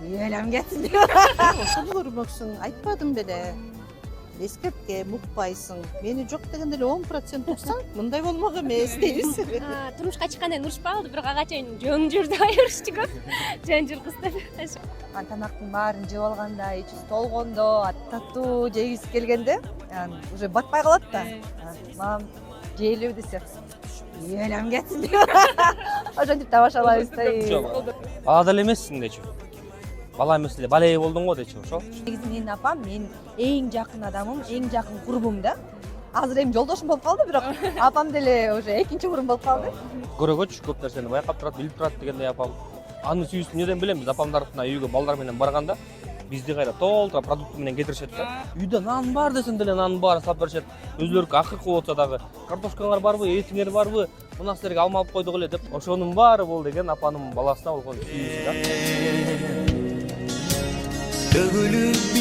Елем кетсін деп. Ошону көрмөксүң, айтпадым беле. Эскертке мукпайсың. Мени жок дегенде эле 10% уксаң, мындай болмок эмес дейбиз. Турмушка чыкканда эми урушпай калды, бирок ага чейин жөн жүрдү айырышты көп. Жөн жүр кыз деп. Тамактын баарын жеп алганда, ичиз толгондо, таттуу жегиси келгенде, уже батпай калат да. Мам, жейлүү десе, елем кетсин деп. Ошентип тамашалайбыз да. Бала деле эмессиң дечи. Бала эмес эле, бале болдуң го дечи ошо. Негизи менин апам менин эң жакын адамым, эң жакын курбум да. Азыр эми жолдошум болуп калды, бирок апам деле уже экинчи курбум болуп калды. Көрөгөчү көп нерсени байкап турат, билип турат дегендей апам. Анын сүйүүсүн эмнеден билем, биз апамдардын үйгө балдар менен барганда бизди кайра толтура продукт менен кетиришет да. Үйдө нан бар десем деле нанын баарын сап беришет. Өзлөрүкү акыркы болсо дагы картошкаңар барбы, этиңер барбы, мына силерге алма алып койдук эле деп. Ошонун баары бул деген апанын баласына болгон сүйүүсү да. Төгүлүп